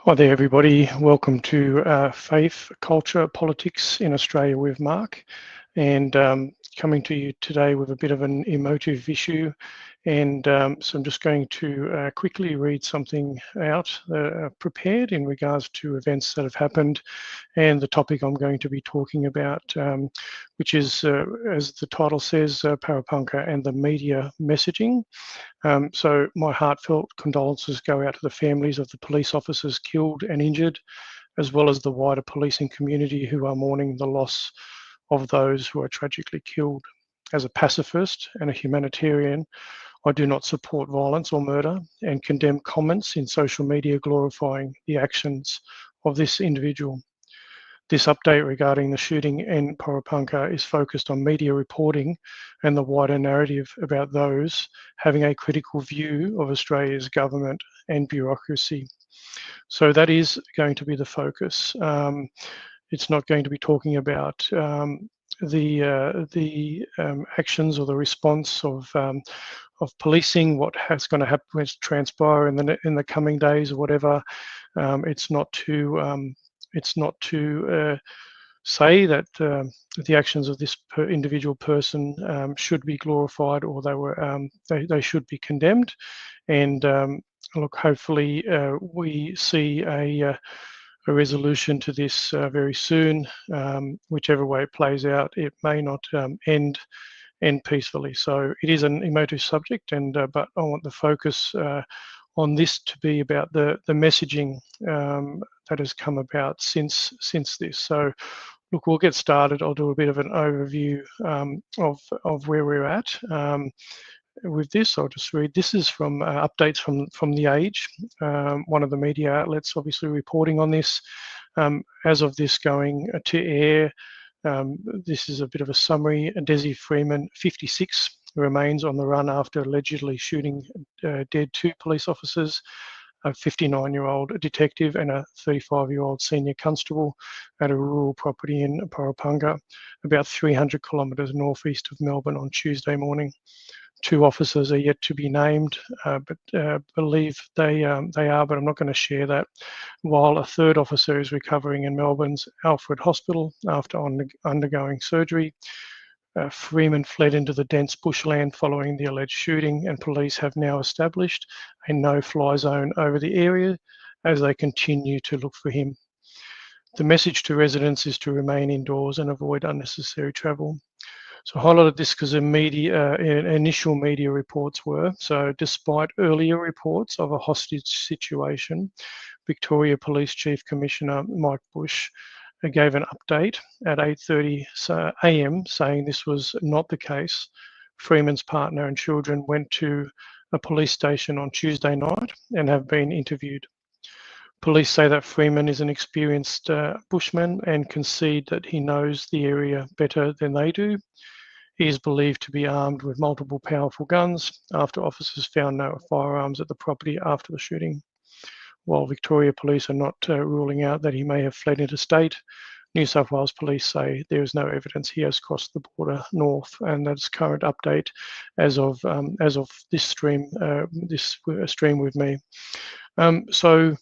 Hi there, everybody. Welcome to Faith, Culture, Politics in Australia with Mark. And coming to you today with a bit of an emotive issue. And so I'm just going to quickly read something out prepared in regards to events that have happened and the topic I'm going to be talking about, which is, as the title says, Porepunkah and the media messaging. So my heartfelt condolences go out to the families of the police officers killed and injured, as well as the wider policing community who are mourning the loss of those who are tragically killed. As a pacifist and a humanitarian, I do not support violence or murder and condemn comments in social media glorifying the actions of this individual. This update regarding the shooting in Porepunkah is focused on media reporting and the wider narrative about those having a critical view of Australia's government and bureaucracy. So that is going to be the focus. It's not going to be talking about the actions or the response of policing, what has going to happen, what's transpire in the coming days or whatever. It's not to say that the actions of this individual person should be glorified or they should be condemned. And look, hopefully we see a resolution to this very soon. Whichever way it plays out, it may not end peacefully. So it is an emotive subject, and but I want the focus on this to be about the messaging that has come about since this. So look, we'll get started. I'll do a bit of an overview of where we're at. With this, I'll just read. This is from updates from The Age, one of the media outlets obviously reporting on this. As of this going to air, this is a bit of a summary. Desi Freeman, 56, remains on the run after allegedly shooting dead two police officers, a 59-year-old detective and a 35-year-old senior constable at a rural property in Porepunkah, about 300 kilometres northeast of Melbourne on Tuesday morning. Two officers are yet to be named, but believe they are, but I'm not going to share that. While a third officer is recovering in Melbourne's Alfred Hospital after undergoing surgery. Freeman fled into the dense bushland following the alleged shooting, and police have now established a no-fly zone over the area as they continue to look for him. The message to residents is to remain indoors and avoid unnecessary travel. So I highlighted this because initial media reports were, so despite earlier reports of a hostage situation, Victoria Police Chief Commissioner Mike Bush gave an update at 8:30 a.m. saying this was not the case. Freeman's partner and children went to a police station on Tuesday night and have been interviewed. Police say that Freeman is an experienced bushman and concede that he knows the area better than they do. He is believed to be armed with multiple powerful guns after officers found no firearms at the property after the shooting. While Victoria Police are not ruling out that he may have fled interstate, New South Wales Police say there is no evidence he has crossed the border north, and that's current update as of this stream with me. So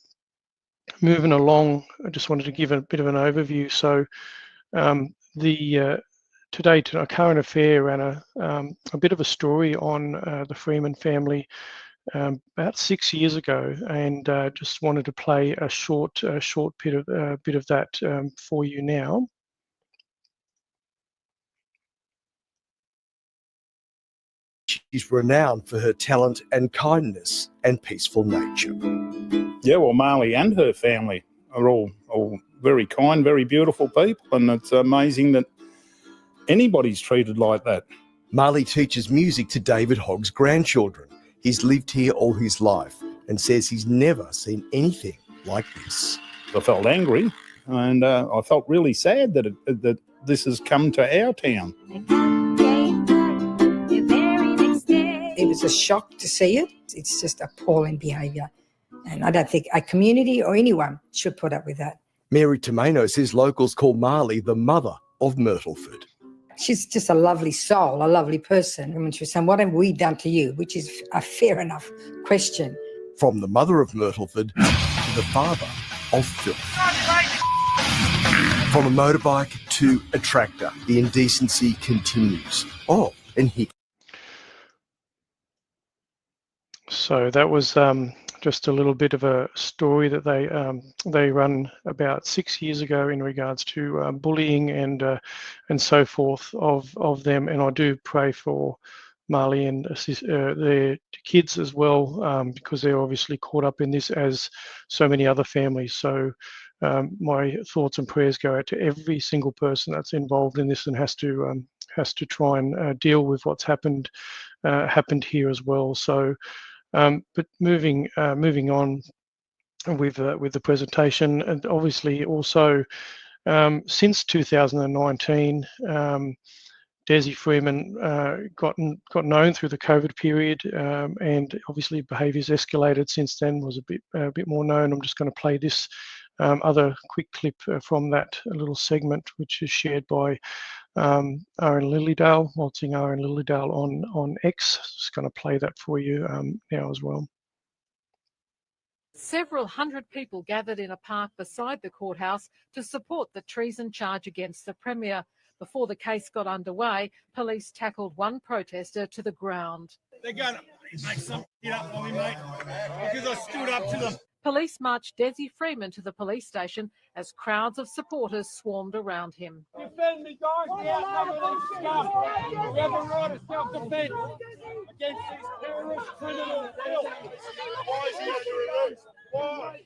moving along, I just wanted to give a bit of an overview. So today, a current affair ran a bit of a story on the Freeman family about 6 years ago, and just wanted to play a short bit of that for you now. She's renowned for her talent and kindness and peaceful nature. Yeah, well, Marley and her family are all very kind, very beautiful people, and it's amazing that anybody's treated like that. Marley teaches music to David Hogg's grandchildren. He's lived here all his life and says he's never seen anything like this. I felt angry, and I felt really sad that this has come to our town. It was a shock to see it. It's just appalling behaviour. And I don't think a community or anyone should put up with that. Mary Tomeno says locals call Marley the mother of Myrtleford. She's just a lovely soul, a lovely person. I mean, she was saying, what have we done to you? Which is a fair enough question. From the mother of Myrtleford to the father of filth. From a motorbike to a tractor, the indecency continues. Oh, and here. So that was just a little bit of a story that they run about 6 years ago in regards to bullying and so forth of them. And I do pray for Marley and their kids as well, because they're obviously caught up in this as so many other families. So my thoughts and prayers go out to every single person that's involved in this and has to try and deal with what's happened here as well. So. But moving on with the presentation, and obviously also since 2019, Desi Freeman got known through the COVID period, and obviously behaviours escalated since then. Was a bit more known. I'm just going to play this other quick clip from that little segment, which is shared by Aaron Lilydale, waltzing Aaron Lilydale on X. Just going to play that for you now as well. Several hundred people gathered in a park beside the courthouse to support the treason charge against the Premier. Before the case got underway, police tackled one protester to the ground. They're going to make some shit up on me, mate, because I stood up to them. Police marched Desi Freeman to the police station as crowds of supporters swarmed around him. Defend me, guys. We outnumber these scum. We have a right of self-defence against these terrorist criminals. Why is he under arrest? Why?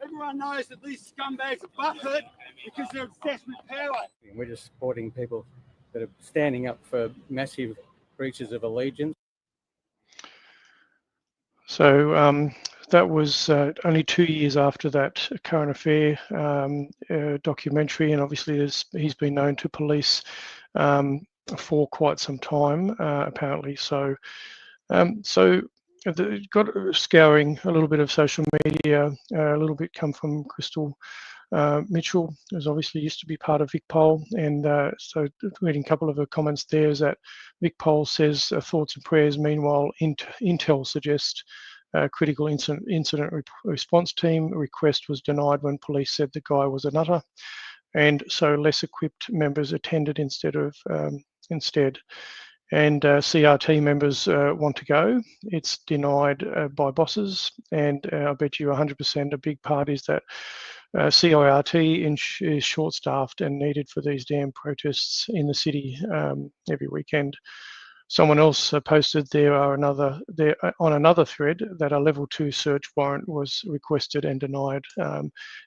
Everyone knows that these scumbags are butthurt because they're obsessed with power. We're just supporting people that are standing up for massive breaches of allegiance. So that was only 2 years after that current affair documentary, and obviously he's been known to police for quite some time, apparently. So got scouring a little bit of social media, a little bit come from Crystal Mitchell, who's obviously used to be part of Vic Pole, and so reading a couple of her comments there is that Vic Pole says thoughts and prayers. Meanwhile, Intel suggests critical incident response team request was denied when police said the guy was a nutter, and so less equipped members attended instead. And CRT members want to go. It's denied by bosses, and I bet you 100% a big part is that CIRT is short-staffed and needed for these damn protests in the city every weekend. Someone else posted on another thread that a level 2 search warrant was requested and denied.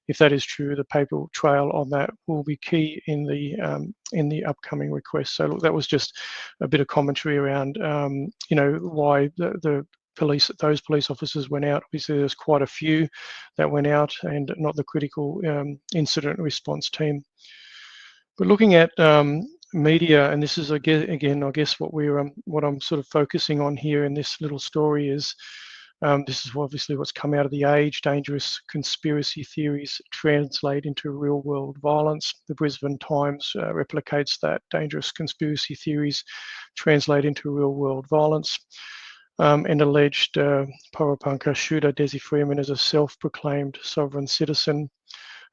If that is true, the paper trail on that will be key in the upcoming request. So look, that was just a bit of commentary around why those police officers went out. Obviously, there's quite a few that went out, and not the critical incident response team. But looking at media, and this is again, I guess what I'm sort of focusing on here in this little story is this is obviously what's come out of The Age. Dangerous conspiracy theories translate into real-world violence. The Brisbane Times replicates that. Dangerous conspiracy theories translate into real-world violence. And alleged Porepunkah shooter Desi Freeman is a self-proclaimed sovereign citizen.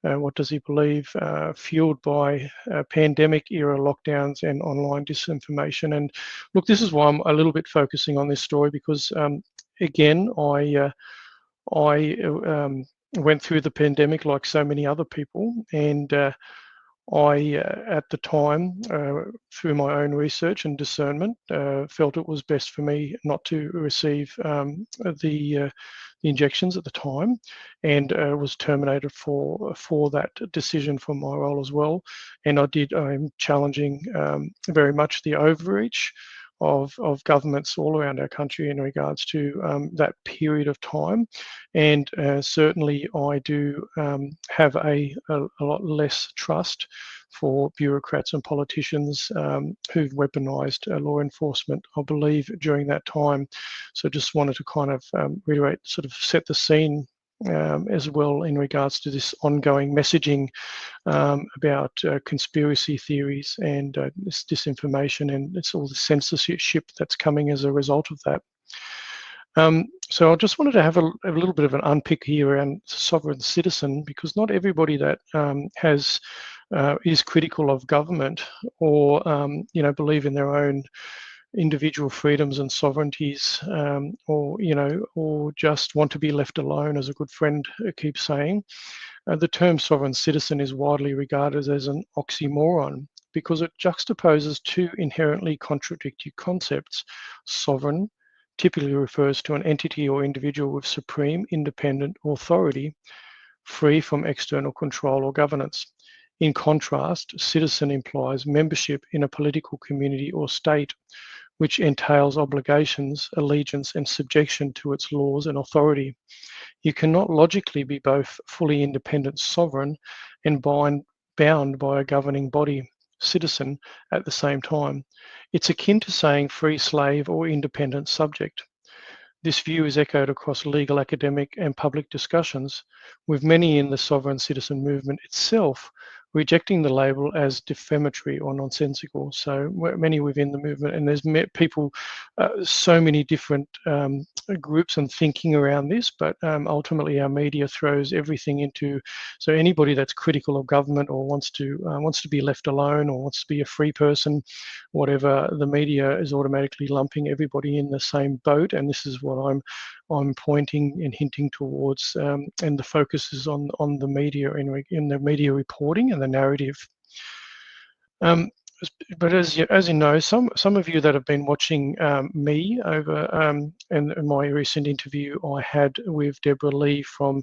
What does he believe? Fueled by pandemic-era lockdowns and online disinformation. And look, this is why I'm a little bit focusing on this story, because again, I went through the pandemic like so many other people, and I, at the time, through my own research and discernment, felt it was best for me not to receive the injections at the time, and was terminated for that decision from my role as well. And I'm challenging very much the overreach of governments all around our country in regards to that period of time. And certainly I do have a lot less trust for bureaucrats and politicians who've weaponized law enforcement, I believe, during that time. So just wanted to kind of reiterate, sort of set the scene as well in regards to this ongoing messaging about conspiracy theories and this disinformation, and it's all the censorship that's coming as a result of that. So I just wanted to have a little bit of an unpick here around sovereign citizen, because not everybody that is critical of government or believe in their own individual freedoms and sovereignties, or just want to be left alone, as a good friend keeps saying. The term sovereign citizen is widely regarded as an oxymoron because it juxtaposes two inherently contradictory concepts. Sovereign typically refers to an entity or individual with supreme independent authority, free from external control or governance. In contrast, citizen implies membership in a political community or state, which entails obligations, allegiance, and subjection to its laws and authority. You cannot logically be both fully independent sovereign and bound by a governing body, citizen, at the same time. It's akin to saying free slave or independent subject. This view is echoed across legal, academic, and public discussions, with many in the sovereign citizen movement itself rejecting the label as defamatory or nonsensical. So many within the movement, and there's people, so many different groups and thinking around this, but ultimately our media throws everything into, so anybody that's critical of government or wants to be left alone or wants to be a free person, whatever, the media is automatically lumping everybody in the same boat, and this is what I'm pointing and hinting towards, and the focus is on the media in the media reporting and the narrative. But as you know, some of you that have been watching me over and my recent interview I had with Deborah Lee from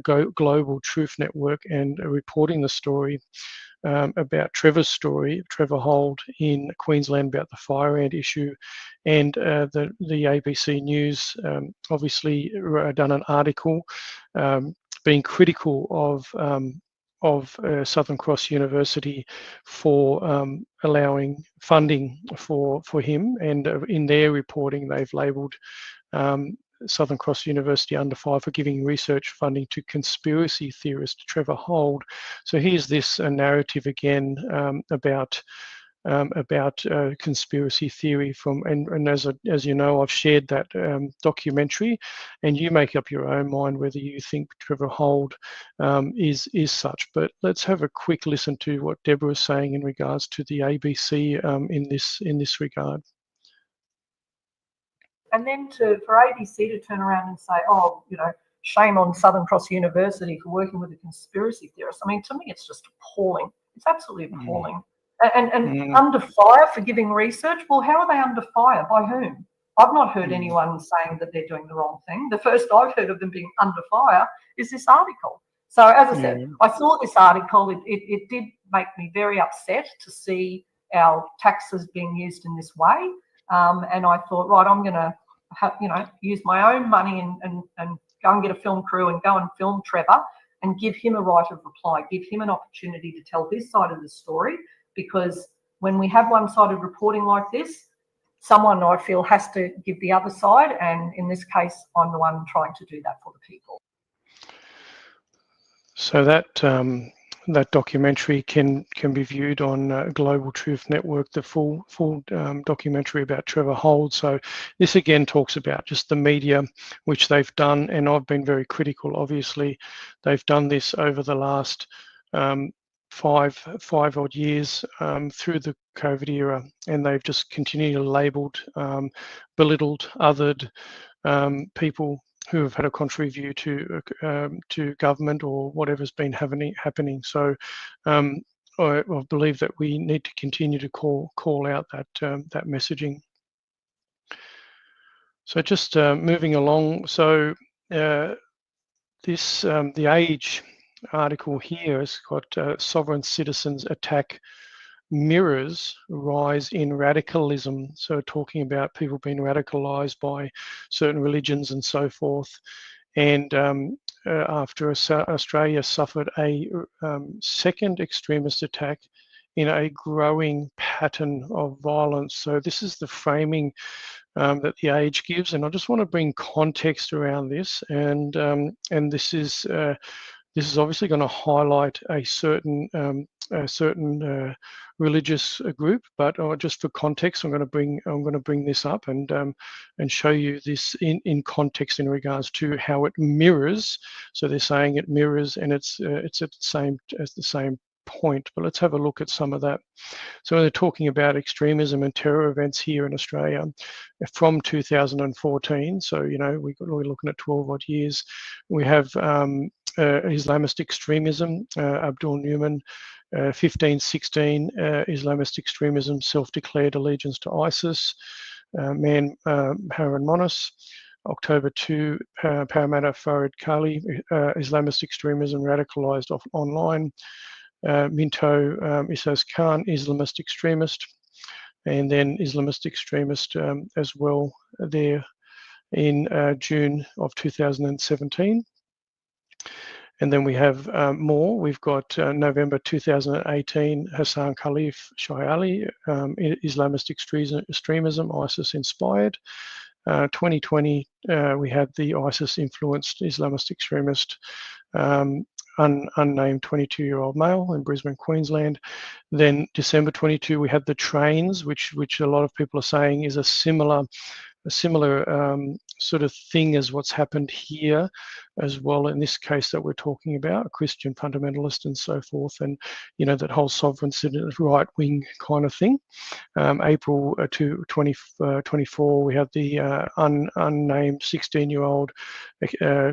Global Truth Network and reporting the story about Trevor's story, Trevor Hold in Queensland, about the fire ant issue, and the ABC News obviously done an article being critical of Southern Cross University for allowing funding for him, and in their reporting they've labelled Southern Cross University under fire for giving research funding to conspiracy theorist Trevor Hold. So here's this narrative again about conspiracy theory from, and as you know, I've shared that documentary, and you make up your own mind whether you think Trevor Hold is such. But let's have a quick listen to what Deborah is saying in regards to the ABC in this regard. And then for ABC to turn around and say, oh, shame on Southern Cross University for working with a conspiracy theorist. I mean, to me, it's just appalling. It's absolutely appalling. And under fire for giving research. Well, how are they under fire? By whom? I've not heard anyone saying that they're doing the wrong thing. The first I've heard of them being under fire is this article. So as I said, I saw this article. It did make me very upset to see our taxes being used in this way. And I thought, right, I'm going to use my own money and go and get a film crew and go and film Trevor and give him a right of reply, give him an opportunity to tell his side of the story. Because when we have one-sided reporting like this, someone, I feel, has to give the other side. And in this case, I'm the one trying to do that for the people. So that documentary can be viewed on Global Truth Network, the full documentary about Trevor Hold. So this again talks about just the media, which they've done, and I've been very critical. Obviously, they've done this over the last five odd years through the COVID era, and they've just continually labelled, belittled, othered people who have had a contrary view to government or whatever's been happening. So I believe that we need to continue to call out that messaging. So just moving along. So this the Age article here has got sovereign citizens attack mirrors rise in radicalism. So talking about people being radicalized by certain religions and so forth. And after Australia suffered a second extremist attack in a growing pattern of violence. So this is the framing that the Age gives, and I just want to bring context around this. And this is obviously going to highlight a certain a certain religious group, but just for context, I'm going to bring this up and show you this in context in regards to how it mirrors. So they're saying it mirrors, and it's at the same point. But let's have a look at some of that. So they're talking about extremism and terror events here in Australia from 2014. So we're looking at 12 odd years. We have Islamist extremism, Abdul Newman, 1516 Islamist extremism, self-declared allegiance to ISIS, Harun Monis, October 2, Parramatta Farid Kali, Islamist extremism radicalized online, Minto Isas Khan, Islamist extremist, and then Islamist extremist as well there in June of 2017. And then we have more. We've got November 2018, Hassan Khalif Shayali, Islamist extremism, ISIS inspired. 2020, we had the ISIS-influenced Islamist extremist, unnamed 22-year-old male in Brisbane, Queensland. Then December 22, we had the trains, which a lot of people are saying is a similar sort of thing as what's happened here as well, in this case that we're talking about, Christian fundamentalist and so forth, and that whole sovereign right wing kind of thing. April 2024, we had the unnamed 16-year-old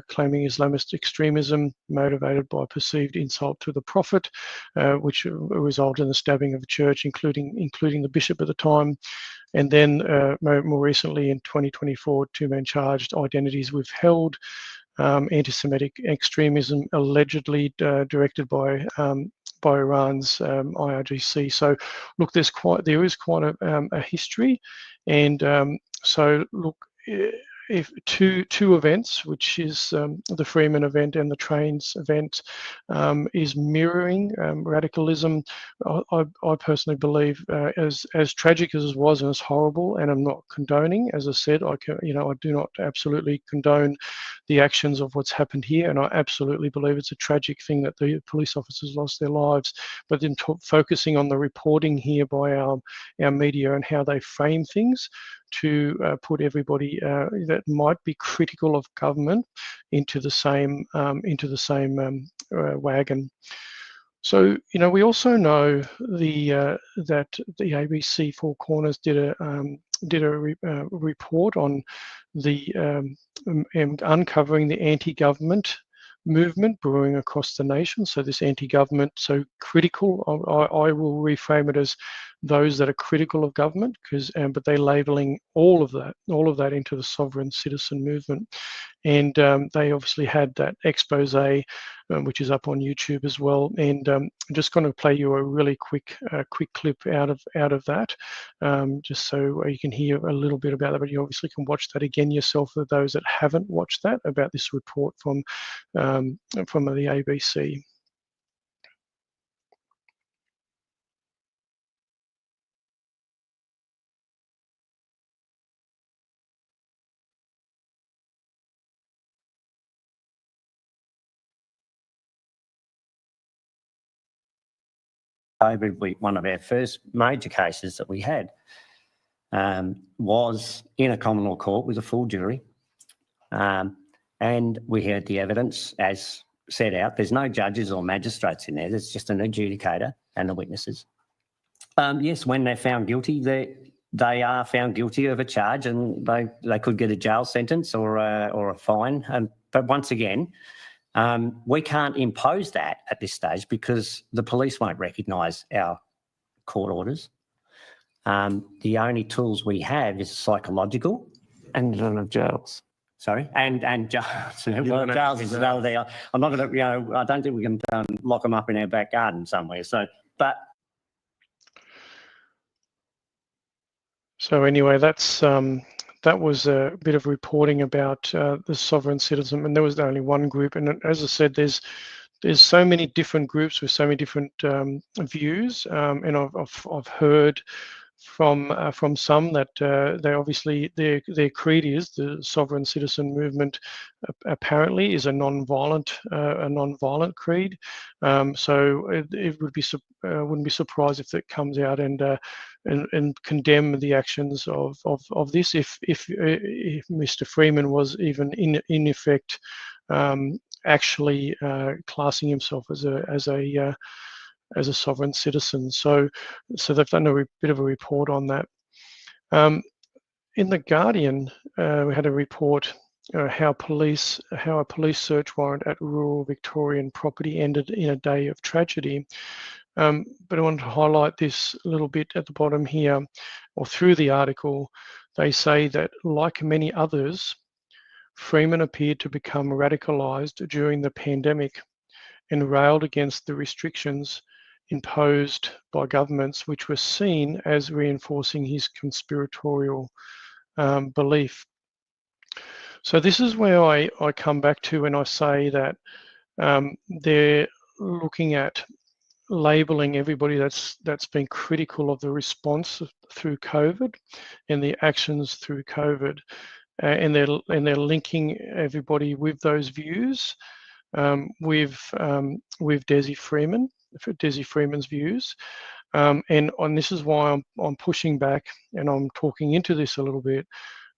claiming Islamist extremism motivated by perceived insult to the Prophet, which resulted in the stabbing of a church, including the bishop at the time. And then more recently in 2024, 2 men charged, identities withheld, anti-Semitic extremism allegedly directed by Iran's IRGC. So look, there is quite a history, and so look, if two events, which is the Freeman event and the trains event, is mirroring radicalism. I personally believe, as tragic as it was and as horrible, and I'm not condoning, as I said, I do not absolutely condone the actions of what's happened here, and I absolutely believe it's a tragic thing that the police officers lost their lives. But then focusing on the reporting here by our media and how they frame things to put everybody that might be critical of government into the same wagon. So we also know that the ABC Four Corners did a report on the uncovering the anti-government movement brewing across the nation. So this anti-government, so critical, I will reframe it as those that are critical of government, but they're labeling all of that into the sovereign citizen movement. And they obviously had that expose, which is up on YouTube as well. And I'm just going to play you a really quick clip out of that, just so you can hear a little bit about that. But you obviously can watch that again yourself for those that haven't watched that, about this report from the ABC. COVID, one of our first major cases that we had was in a common law court with a full jury, and we heard the evidence as set out. There's no judges or magistrates in there. There's just an adjudicator and the witnesses. Yes, when they're found guilty, they are found guilty of a charge, and they could get a jail sentence or a fine. But once again, we can't impose that at this stage because the police won't recognise our court orders. The only tools we have is psychological. And you don't have jails. Sorry, and jails. Well, jails is another thing. I'm not going to, I don't think we can lock them up in our back garden somewhere. So anyway, that was a bit of reporting about the sovereign citizen, and there was only one group. And as I said, there's so many different groups with so many different views, and I've heard from some that they obviously their creed is the sovereign citizen movement. Apparently, is a non-violent creed. So it would be wouldn't be surprised if it comes out and condemn the actions of this if Mr. Freeman was even in effect actually classing himself as a sovereign citizen. So they've done a bit of a report on that. In the Guardian, we had a report how a police search warrant at rural Victorian property ended in a day of tragedy. But I wanted to highlight this a little bit at the bottom here, or through the article. They say that, like many others, Freeman appeared to become radicalised during the pandemic and railed against the restrictions imposed by governments, which were seen as reinforcing his conspiratorial belief. So this is where I come back to when I say that they're looking at labeling everybody that's been critical of the response through COVID and the actions through COVID, and they're linking everybody with those views, with Desi Freeman's views, and this is why I'm pushing back and I'm talking into this a little bit,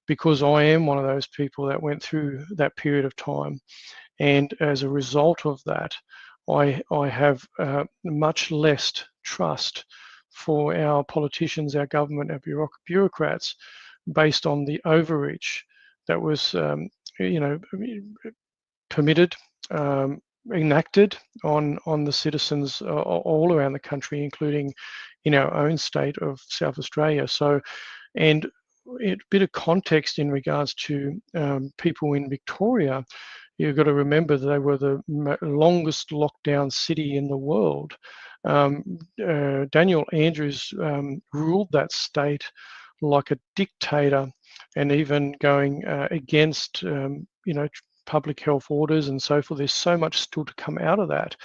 because I am one of those people that went through that period of time, and as a result of that, I have much less trust for our politicians, our government, our bureaucrats, based on the overreach that was, permitted, enacted on the citizens all around the country, including in our own state of South Australia. So, and a bit of context in regards to people in Victoria. You've got to remember that they were the longest lockdown city in the world. Daniel Andrews ruled that state like a dictator, and even going against, public health orders and so forth. There's so much still to come out of that.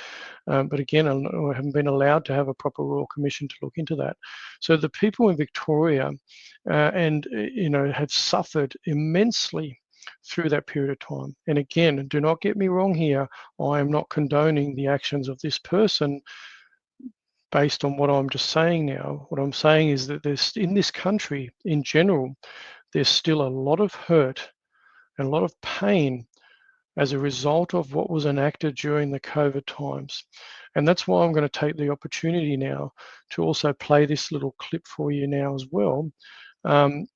But again, I haven't been allowed to have a proper Royal Commission to look into that. So the people in Victoria have suffered immensely through that period of time. And again, do not get me wrong here, I am not condoning the actions of this person based on what I'm just saying now. What I'm saying is that there's, in this country in general, there's still a lot of hurt and a lot of pain as a result of what was enacted during the COVID times. And that's why I'm going to take the opportunity now to also play this little clip for you now as well. And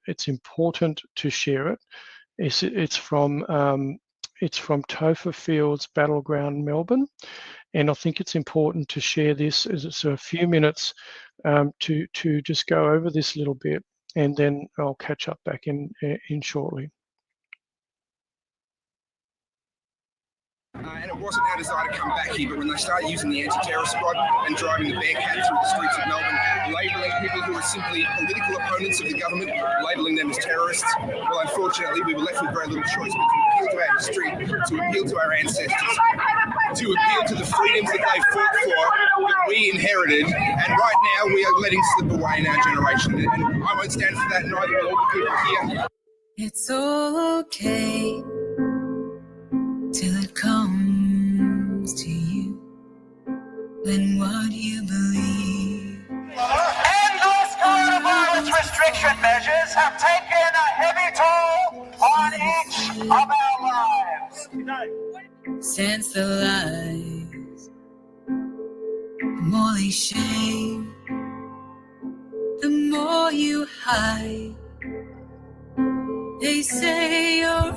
it's important to share it. It's from Topher Fields Battleground, Melbourne. And I think it's important to share this as it's a few minutes to just go over this little bit, and then I'll catch up back in shortly. And it wasn't our desire to come back here, but when they started using the anti-terror squad and driving the Bearcat through the streets of Melbourne, labelling people who are simply political opponents of the government, labelling them as terrorists, well, unfortunately, we were left with very little choice but to appeal to our history, to appeal to our ancestors, to appeal to the freedoms that they fought for, that we inherited, and right now we are letting slip away in our generation. And I won't stand for that, neither will all the people here. It's okay till it comes to you, then what you believe. And those coronavirus restriction measures have taken a heavy toll on each of our lives. Since the lies, the more they shame, the more you hide. They say you're all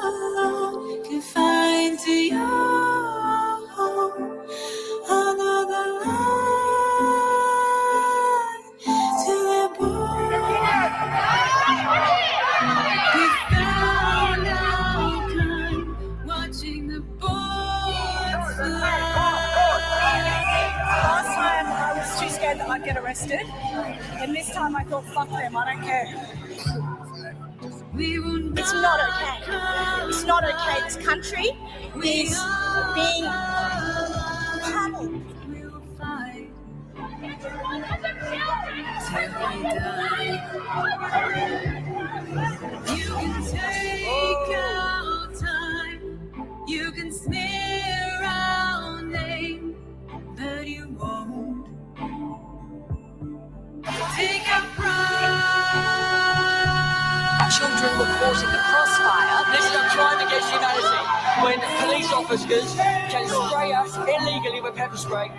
alone, confined to your home, another lie to their born. We found our kind, watching the bullets fly. Last time I was too scared that I'd get arrested, and this time I thought, fuck them, I don't care. It's not okay. It's not okay. This country is being pummeled. till we die. You can take our time, you can smear our name, but you won't take our pride. Children were caught in the crossfire. This is a crime against humanity when police officers can spray us illegally with pepper spray.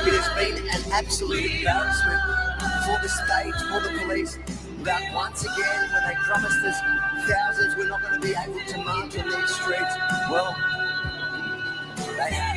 It has been an absolute embarrassment for the state, for the police, that once again, when they promised us thousands were not going to be able to march on these streets, well, they have.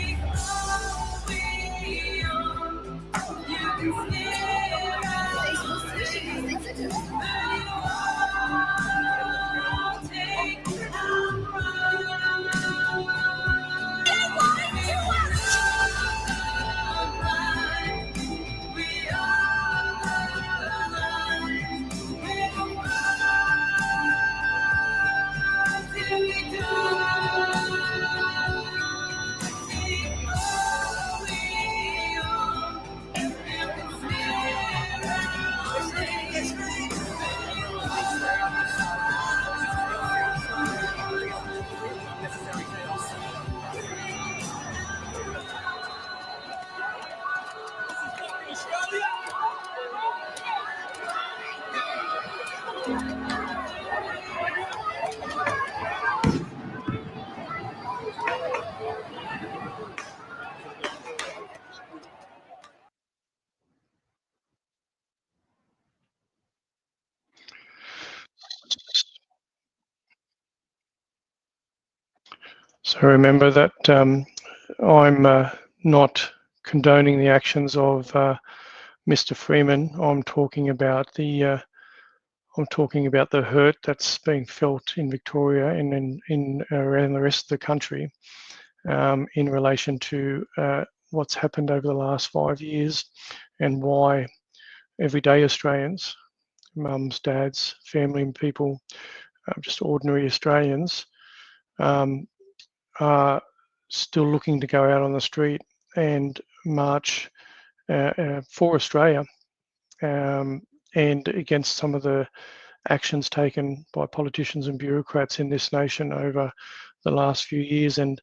So remember that I'm not condoning the actions of Mr. Freeman. I'm talking about the hurt that's being felt in Victoria and in around the rest of the country in relation to what's happened over the last 5 years and why everyday Australians, mums, dads, family and people, just ordinary Australians, are still looking to go out on the street and march for Australia and against some of the actions taken by politicians and bureaucrats in this nation over the last few years. And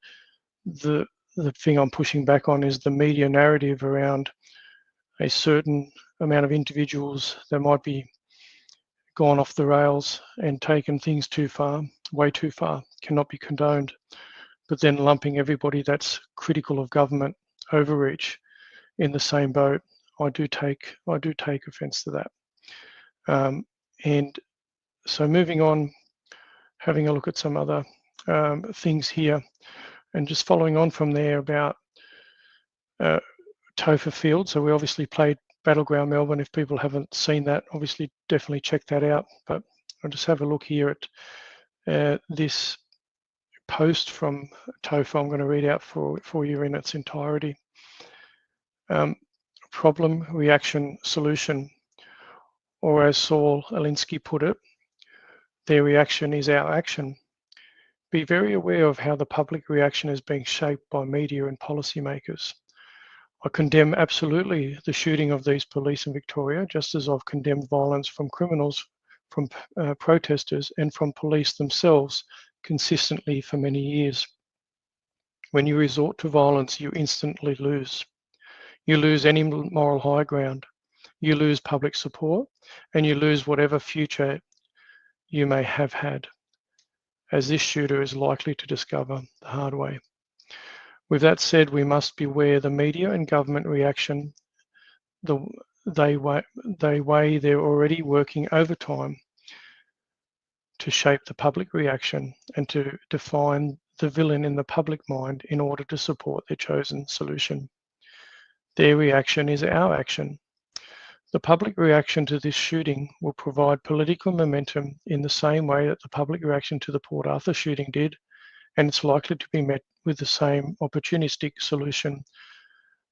the thing I'm pushing back on is the media narrative around a certain amount of individuals that might be gone off the rails and taken things too far, way too far, cannot be condoned. But then lumping everybody that's critical of government overreach in the same boat, I do take offence to that. And so moving on, having a look at some other things here, and just following on from there about Topher Field. So we obviously played Battleground Melbourne. If people haven't seen that, obviously definitely check that out. But I'll just have a look here at this post from Topher. I'm going to read out for you in its entirety. Problem, reaction, solution, or as Saul Alinsky put it, their reaction is our action. Be very aware of how the public reaction is being shaped by media and policymakers. I condemn absolutely the shooting of these police in Victoria, just as I've condemned violence from criminals, from protesters and from police themselves consistently for many years. When you resort to violence, you instantly lose. You lose any moral high ground. You lose public support, and you lose whatever future you may have had, as this shooter is likely to discover the hard way. With that said, we must beware the media and government reaction. They weigh they're already working overtime to shape the public reaction and to define the villain in the public mind in order to support their chosen solution. Their reaction is our action. The public reaction to this shooting will provide political momentum in the same way that the public reaction to the Port Arthur shooting did, and it's likely to be met with the same opportunistic solution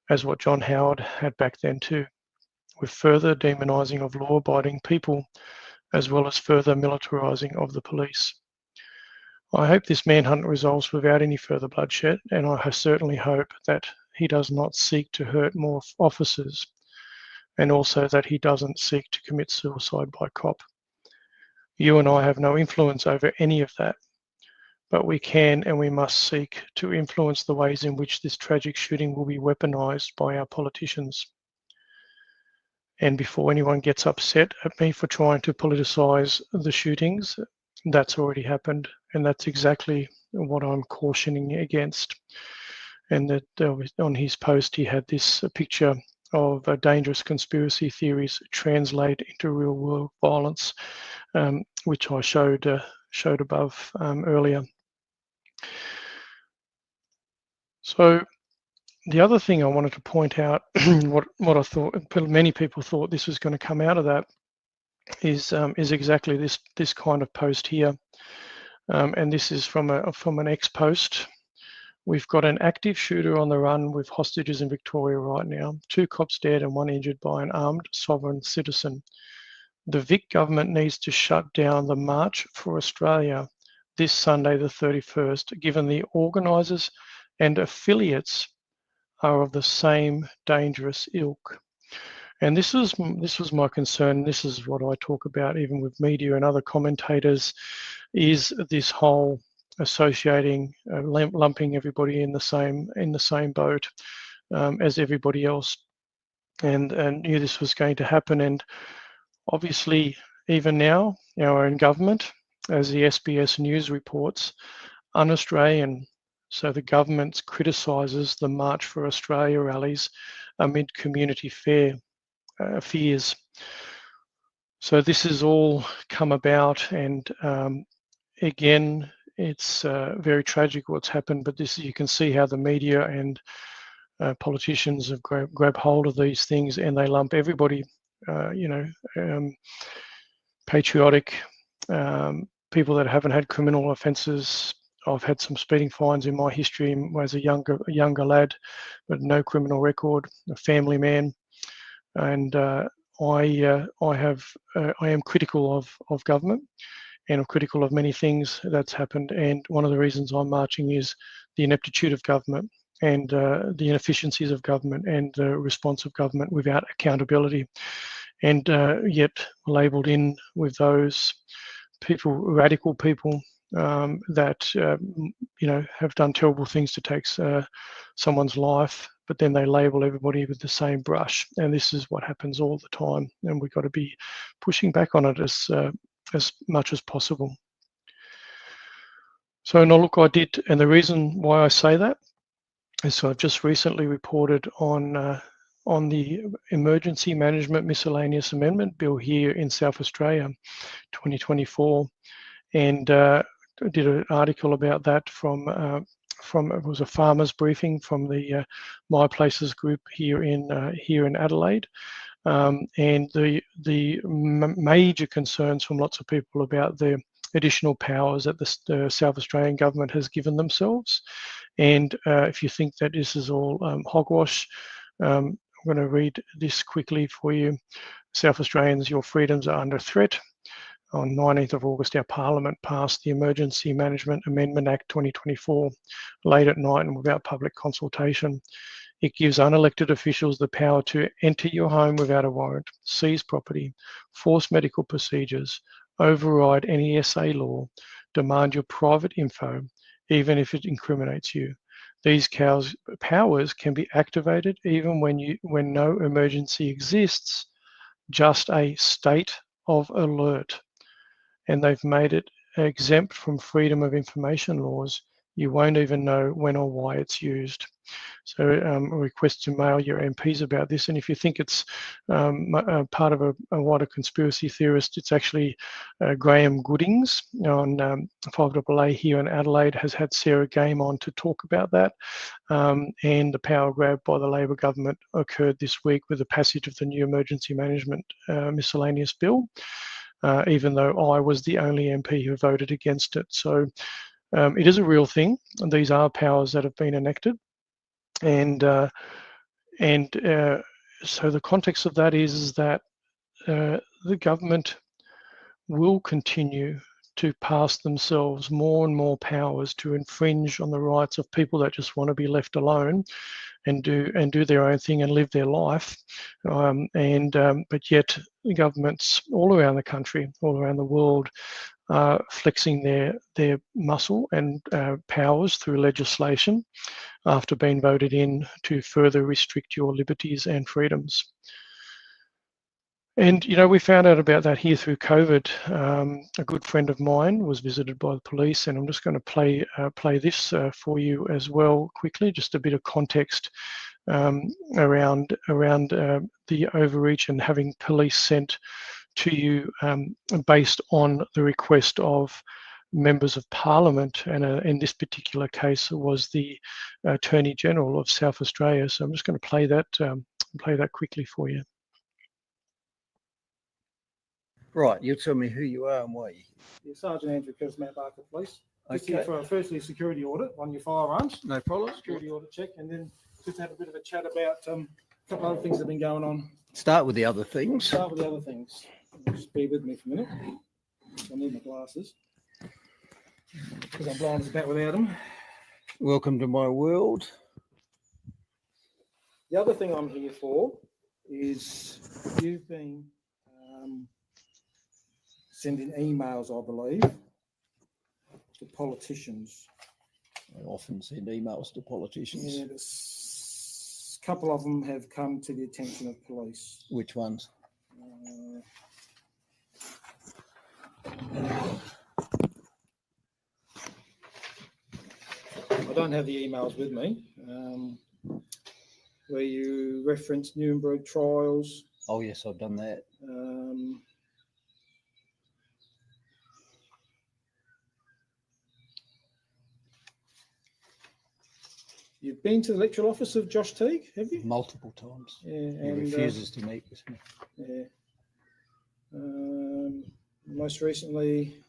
as what John Howard had back then too, with further demonising of law-abiding people, as well as further militarising of the police. I hope this manhunt resolves without any further bloodshed, and I certainly hope that he does not seek to hurt more officers, and also that he doesn't seek to commit suicide by cop. You and I have no influence over any of that, but we can and we must seek to influence the ways in which this tragic shooting will be weaponised by our politicians. And before anyone gets upset at me for trying to politicise the shootings, that's already happened, and that's exactly what I'm cautioning against. And that on his post he had this picture of dangerous conspiracy theories translate into real world violence, which I showed above earlier. So the other thing I wanted to point out, what I thought many people thought this was going to come out of that, is exactly this kind of post here, and this is from an ex-post. We've got an active shooter on the run with hostages in Victoria right now. 2 cops dead and 1 injured by an armed sovereign citizen. The Vic government needs to shut down the March for Australia this Sunday the 31st, given the organisers and affiliates are of the same dangerous ilk. And this was my concern. This is what I talk about even with media and other commentators, is this whole associating, lumping everybody in the same boat as everybody else, and knew this was going to happen. And obviously, even now, our own government, as the SBS News reports, un-Australian. So the government criticises the March for Australia rallies amid community fears. So this has all come about, and again, it's very tragic what's happened, but you can see how the media and politicians have grabbed hold of these things, and they lump everybody, patriotic, people that haven't had criminal offences. I've had some speeding fines in my history as a younger lad, but no criminal record, a family man, and I am critical of government, and I'm critical of many things that's happened. And one of the reasons I'm marching is the ineptitude of government, and the inefficiencies of government, and the response of government without accountability, and yet labelled in with those people, radical people, that have done terrible things to take someone's life, but then they label everybody with the same brush. And this is what happens all the time, and we've got to be pushing back on it as much as possible. So now look, I did, and the reason why I say that is, so I've just recently reported on the Emergency Management Miscellaneous Amendment Bill here in South Australia, 2024, and did an article about that from it was a farmers briefing from the My Places group here in Adelaide, and the major concerns from lots of people about the additional powers that the South Australian government has given themselves. And if you think that this is all hogwash, I'm going to read this quickly for you. South Australians, your freedoms are under threat. On 19th of August, our Parliament passed the Emergency Management Amendment Act 2024 late at night and without public consultation. It gives unelected officials the power to enter your home without a warrant, seize property, force medical procedures, override any SA law, demand your private info, even if it incriminates you. These powers can be activated even when no emergency exists, just a state of alert. And they've made it exempt from freedom of information laws. you won't even know when or why it's used. So a request to mail your MPs about this. And if you think it's part of a wider conspiracy theorist, it's actually Graham Goodings on 5AA here in Adelaide has had Sarah Game on to talk about that. And the power grab by the Labor government occurred this week with the passage of the new Emergency Management Miscellaneous Bill, even though I was the only MP who voted against it. So it is a real thing, and these are powers that have been enacted. And so the context of that is that the government will continue to pass themselves more and more powers to infringe on the rights of people that just want to be left alone and do their own thing and live their life. But yet governments all around the country, all around the world, are flexing their muscle and powers through legislation after being voted in to further restrict your liberties and freedoms. And, we found out about that here through COVID. A good friend of mine was visited by the police, and I'm just going to play this for you as well quickly, just a bit of context around the overreach and having police sent to you based on the request of members of Parliament, and in this particular case it was the Attorney General of South Australia. So I'm just going to play that quickly for you. Right, you'll tell me who you are and why. Yeah, Sergeant Andrew Curtis, Mount Barker Police. Just Okay. here for firstly a security audit on your firearms. No problem. Security audit check, and then just have a bit of a chat about a couple of other things that have been going on. Start with the other things. Start with the other things. Just bear with me for a minute. I need my glasses because I'm blind as a bat without them. Welcome to my world. The other thing I'm here for is you've been sending emails, I believe, to politicians. I often send emails to politicians. Yeah, a couple of them have come to the attention of police. Which ones? I don't have the emails with me, where you reference Nuremberg trials. Oh yes, I've done that. You've been to the electoral office of Josh Teague, have you? Multiple times. Yeah, He and refuses to meet with me. Yeah. Most recently,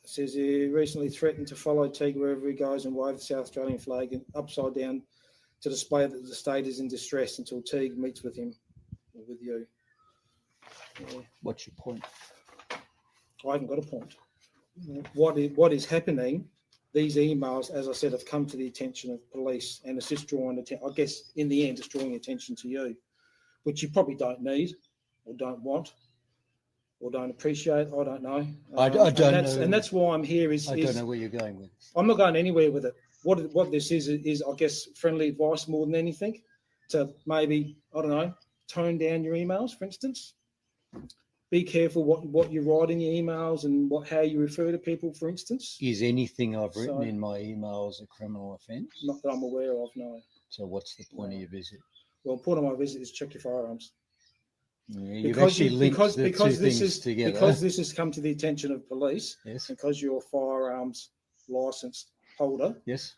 it says he recently threatened to follow Teague wherever he goes and wave the South Australian flag upside down to display that the state is in distress until Teague meets with him or with you. Yeah. What's your point? I haven't got a point. What is happening? These emails, as I said, have come to the attention of police, and it's just drawing attention. I guess in the end, it's drawing attention to you, which you probably don't need, or don't want, or don't appreciate. I don't know. I don't know. And that's why I'm here. I don't know where you're going with. I'm not going anywhere with it. What this is, I guess, friendly advice more than anything, to maybe, I don't know, tone down your emails, for instance. Be careful what you write in your emails and how you refer to people, for instance. Is anything I've written in my emails a criminal offence? Not that I'm aware of, no. So what's the point of your visit? Well, the point of my visit is check your firearms. Yeah, you've actually linked the two things together. Because this has come to the attention of police, yes, and because you're a firearms licence holder, yes,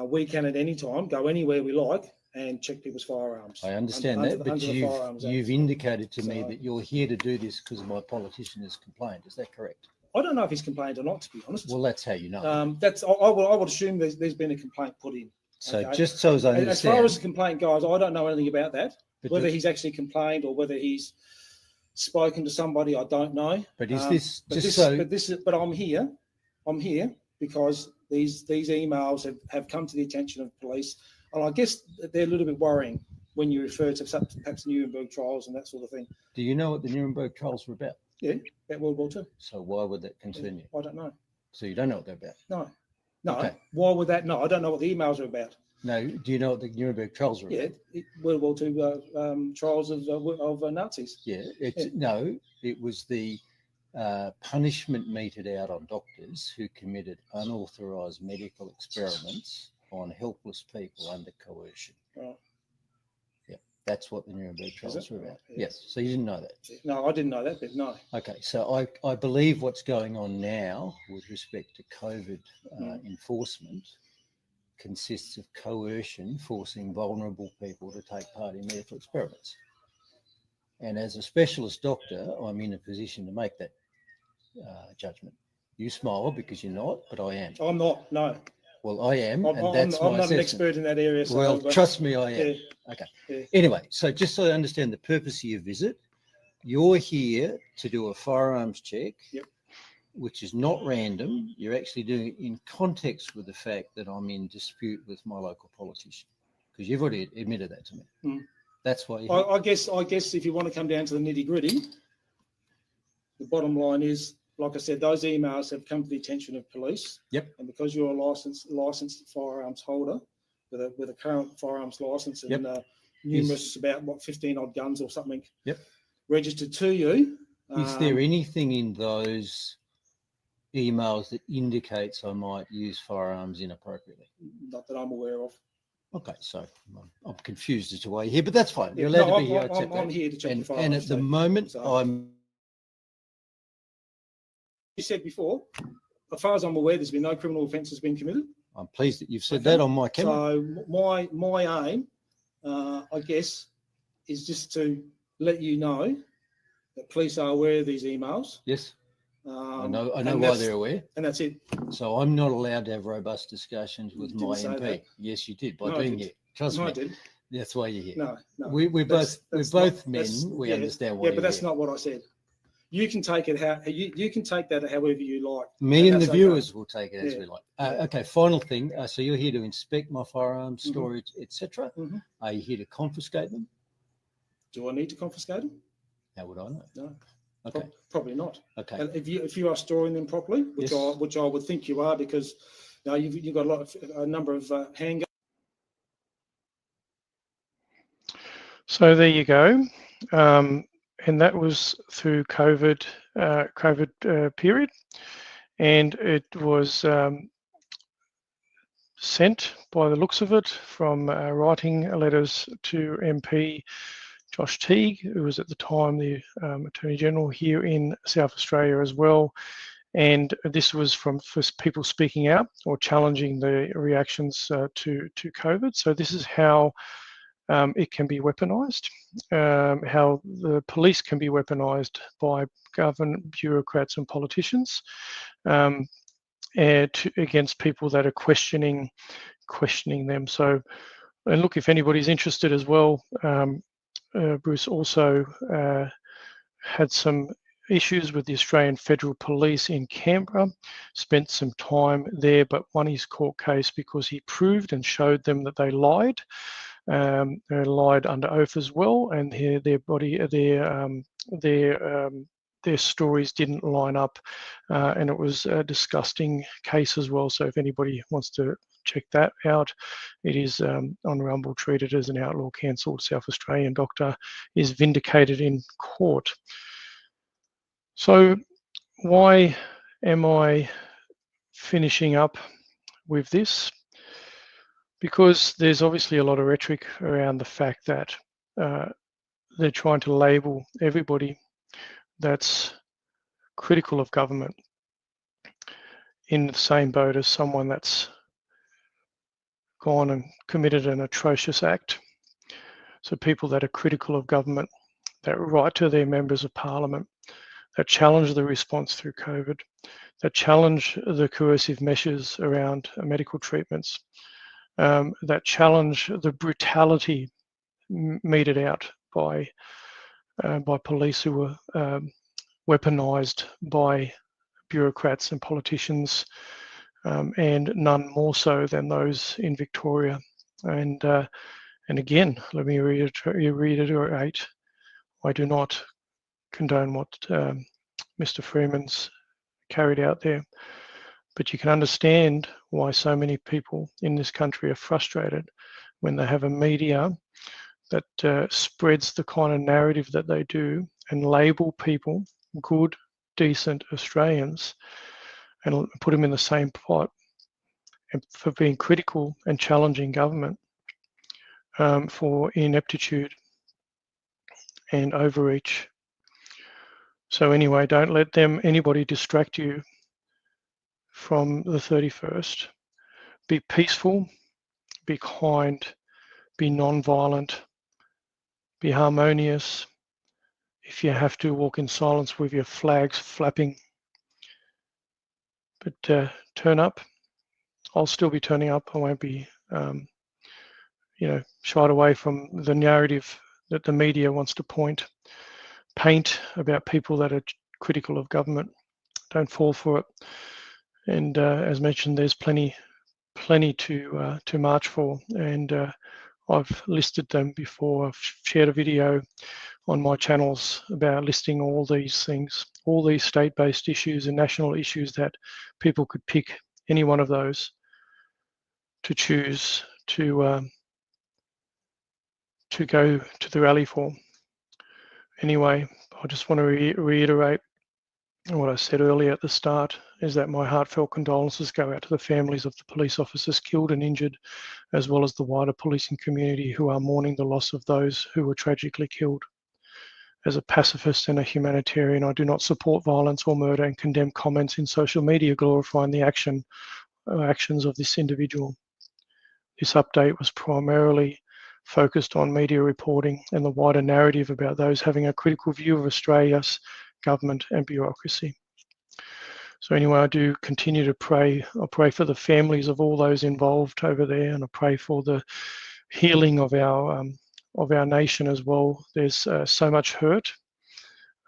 we can at any time go anywhere we like and check people's firearms. I understand that, but you've indicated to me that you're here to do this because my politician has complained. Is that correct? I don't know if he's complained or not, to be honest. Well, that's how you know. I would assume there's been a complaint put in. So okay? just so as I understand, as far as the complaint goes, I don't know anything about that. But whether he's actually complained or whether he's spoken to somebody, I don't know. But is this But I'm here. I'm here because these emails have come to the attention of police. And I guess they're a little bit worrying when you refer to perhaps Nuremberg trials and that sort of thing. Do you know what the Nuremberg trials were about? Yeah, about World War II. So why would that concern you? I don't know. So you don't know what they're about? No. Okay. Why would that? No, I don't know what the emails are about. No. Do you know what the Nuremberg trials were about? Yeah, World War II trials of Nazis. Yeah. No, it was the punishment meted out on doctors who committed unauthorised medical experiments on helpless people under coercion. Right. Yeah, that's what the Nuremberg trials were about. Right, Yes. So you didn't know that? No, I didn't know that, but no. Okay, so I believe what's going on now with respect to COVID enforcement consists of coercion, forcing vulnerable people to take part in medical experiments. And as a specialist doctor, I'm in a position to make that judgment. You smile because you're not, but I am. I'm not, no. Well, I am, I'm and that's not my an expert in that area. So, well, trust me, I am. Yeah, okay. Yeah. Anyway, so just so I understand the purpose of your visit, you're here to do a firearms check, Yep. which is not random. You're actually doing it in context with the fact that I'm in dispute with my local politician, because you've already admitted that to me. Mm. That's why. I guess if you want to come down to the nitty gritty, the bottom line is, like I said, those emails have come to the attention of police. Yep. And because you're a licensed firearms holder with a current firearms license and numerous, about 15 odd guns or something. Yep. Registered to you. Is there anything in those emails that indicates I might use firearms inappropriately? Not that I'm aware of. Okay, so I'm confused as to why you're here, but that's fine. Yeah, You're allowed no, to be here. I'm here to check the firearms. And at the moment, You said before, as far as I'm aware, there's been no criminal offence has been committed. I'm pleased that you've said that on my camera. So my aim, I guess, is just to let you know that police are aware of these emails. Yes. I know and why they're aware. And that's it. So I'm not allowed to have robust discussions with my say MP. that. Yes, you did by No, I being didn't. here. Trust No, me. I didn't. That's why you're here. No. We're both men. We understand why. Yeah, but that's not what I said. You can take it how you can take that however you like. Me and the that's viewers will take it as Yeah. we like. Okay, final thing. So you're here to inspect my firearms, Mhm. storage, etc. Mhm. Are you here to confiscate them? Do I need to confiscate them? How would I know? No. Okay. Probably not. Okay. And if you are storing them properly, which I would think you are, because you've got a number of handguns. So there you go. And that was through COVID period, and it was sent, by the looks of it, from writing letters to MP Josh Teague, who was at the time the Attorney General here in South Australia as well. And this was from people speaking out or challenging the reactions to COVID. So this is how it can be weaponised, how the police can be weaponised by government bureaucrats and politicians against people that are questioning them. So, and look, if anybody's interested as well, Bruce also had some issues with the Australian Federal Police in Canberra, spent some time there, but won his court case because he proved and showed them that they lied. They lied under oath as well, and their stories didn't line up, and it was a disgusting case as well. So if anybody wants to check that out, it is on Rumble, treated as an outlaw, cancelled South Australian doctor is vindicated in court. So why am I finishing up with this? Because there's obviously a lot of rhetoric around the fact that they're trying to label everybody that's critical of government in the same boat as someone that's gone and committed an atrocious act. So people that are critical of government, that write to their members of parliament, that challenge the response through COVID, that challenge the coercive measures around medical treatments, that challenge the brutality meted out by police who were weaponized by bureaucrats and politicians, and none more so than those in Victoria. And again, let me reiterate, I do not condone what Mr. Freeman's carried out there, but you can understand why so many people in this country are frustrated when they have a media that spreads the kind of narrative that they do and label people, good, decent Australians and put them in the same pot, and for being critical and challenging government for ineptitude and overreach. So anyway, don't let anybody distract you from the 31st. Be peaceful, be kind, be non-violent, be harmonious. If you have to, walk in silence with your flags flapping. But turn up. I'll still be turning up. I won't be, shied away from the narrative that the media wants to paint about people that are critical of government. Don't fall for it. And as mentioned, there's plenty to march for, and I've listed them before. I've shared a video on my channels about listing all these things, all these state-based issues and national issues that people could pick any one of those to choose to go to the rally for. Anyway, I just want to reiterate what I said earlier at the start, is that my heartfelt condolences go out to the families of the police officers killed and injured, as well as the wider policing community who are mourning the loss of those who were tragically killed. As a pacifist and a humanitarian, I do not support violence or murder and condemn comments in social media glorifying the actions of this individual. This update was primarily focused on media reporting and the wider narrative about those having a critical view of Australia's government and bureaucracy. So anyway, I do continue to pray. I pray for the families of all those involved over there, and I pray for the healing of our nation as well. There's so much hurt,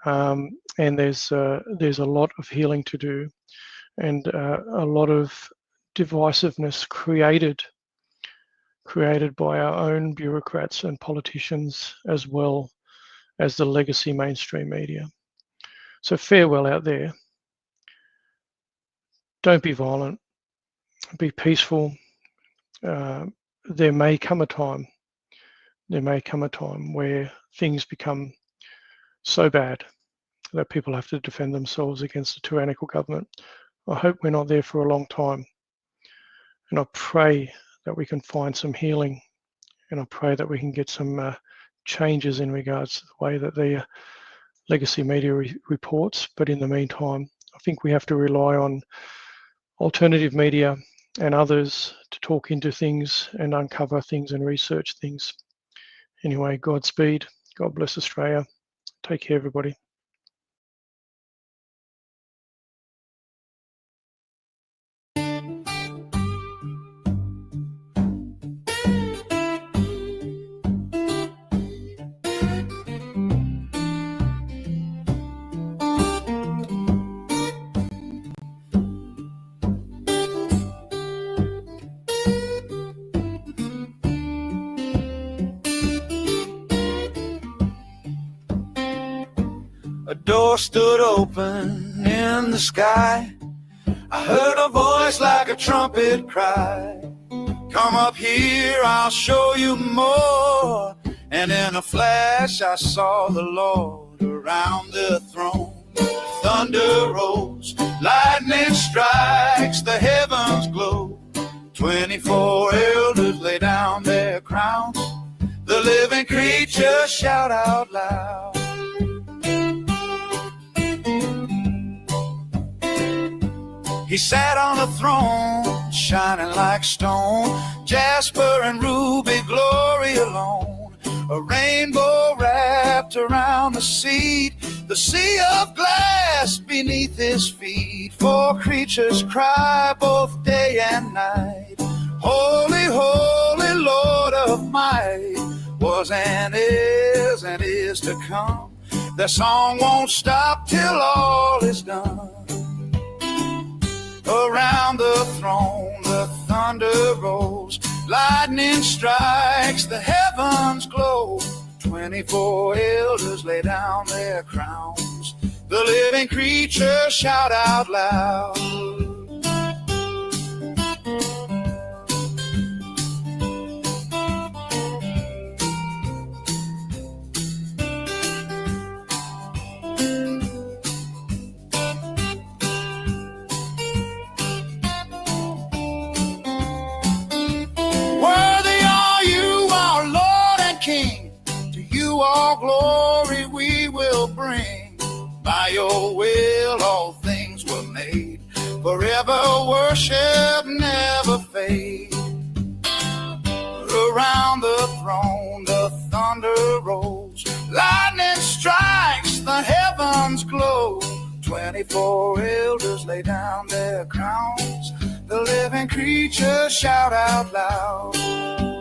and there's a lot of healing to do, and a lot of divisiveness created by our own bureaucrats and politicians, as well as the legacy mainstream media. So farewell out there. Don't be violent. Be peaceful. There may come a time where things become so bad that people have to defend themselves against a tyrannical government. I hope we're not there for a long time. And I pray that we can find some healing, and I pray that we can get some changes in regards to the way that the legacy media reports. But in the meantime, I think we have to rely on alternative media and others to talk into things and uncover things and research things. Anyway, Godspeed. God bless Australia. Take care, everybody. A door stood open in the sky. I heard a voice like a trumpet cry. Come up here, I'll show you more. And in a flash I saw the Lord around the throne. Thunder rolls, lightning strikes, the heavens glow. 24 elders lay down their crowns. The living creatures shout out loud. He sat on a throne, shining like stone, jasper and ruby glory alone. A rainbow wrapped around the seat, the sea of glass beneath his feet. Four creatures cry both day and night. Holy, holy Lord of might, was and is to come. Their song won't stop till all is done. Around the throne the thunder rolls, lightning strikes, the heavens glow. 24 elders lay down their crowns. The living creatures shout out loud. all glory we will bring. By your will all things were made. Forever worship never fade. Around the throne the thunder rolls. Lightning strikes, the heavens glow. 24 elders lay down their crowns. The living creatures shout out loud.